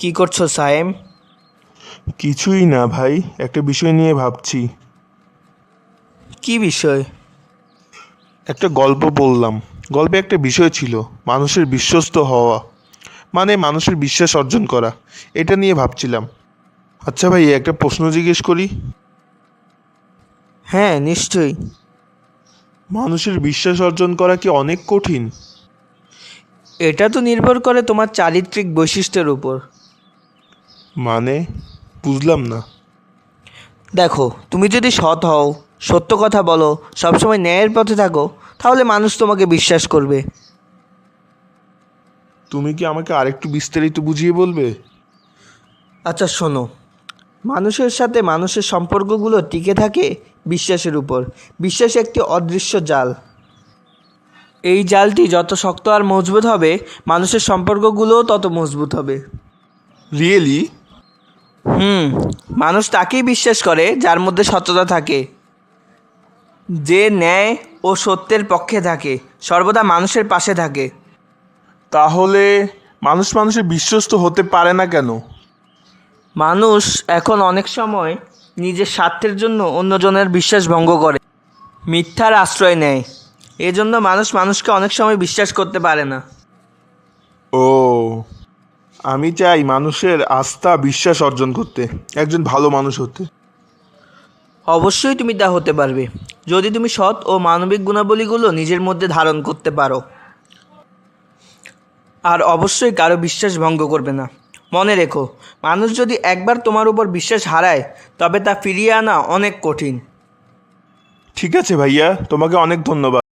কি করছো সায়েম? কিছুই না ভাই, একটা বিষয় নিয়ে ভাবছি। কি বিষয়? একটা গল্প পড়লাম। গল্পে একটা বিষয় ছিল, মানুষের বিশ্বস্ত হওয়া, মানে মানুষের বিশ্বাস অর্জন করা। এটা নিয়ে ভাবছিলাম। আচ্ছা ভাই, একটা প্রশ্ন জিজ্ঞেস করি। হ্যাঁ, নিশ্চয়ই। মানুষের বিশ্বাস অর্জন করা কি অনেক কঠিন? এটা তো নির্ভর করে তোমার চারিত্রিক বৈশিষ্ট্যের উপর। মানে, বুঝলাম না। দেখো, তুমি যদি সৎ হও, সত্য কথা বলো, সবসময় ন্যায়ের পথে থাকো, তাহলে মানুষ তোমাকে বিশ্বাস করবে। তুমি কি আমাকে আরেকটু বিস্তারিত বুঝিয়ে বলবে? আচ্ছা শোনো, মানুষের সাথে মানুষের সম্পর্কগুলো টিকে থাকে বিশ্বাসের উপর। বিশ্বাস একটি অদৃশ্য জাল। এই জালটি যত শক্ত আর মজবুত হবে, মানুষের সম্পর্কগুলোও তত মজবুত হবে। রিয়েলি? হুম। মানুষ তাকেই বিশ্বাস করে যার মধ্যে সততা থাকে, যে ন্যায় ও সত্যের পক্ষে থাকে, সর্বদা মানুষের পাশে থাকে। তাহলে মানুষ মানুষের বিশ্বস্ত হতে পারে না কেন? মানুষ এখন অনেক সময় নিজের স্বার্থের জন্য অন্যজনের বিশ্বাস ভঙ্গ করে, মিথ্যার আশ্রয় নেয়। এজন্য মানুষ মানুষকে অনেক সময় বিশ্বাস করতে পারে না। ও, আমি চাই মানুষের আস্থা বিশ্বাস অর্জন করতে, একজন ভালো মানুষ হতে। অবশ্যই তুমি তা হতে পারবে, যদি তুমি সৎ ও মানবিক গুণাবলীগুলো নিজের মধ্যে ধারণ করতে পারো। আর অবশ্যই কারো বিশ্বাস ভঙ্গ করবে না। মনে রেখো, মানুষ যদি একবার তোমার উপর বিশ্বাস হারায়, তবে তা ফিরিয়ে আনা অনেক কঠিন। ঠিক আছে ভাইয়া, তোমাকে অনেক ধন্যবাদ।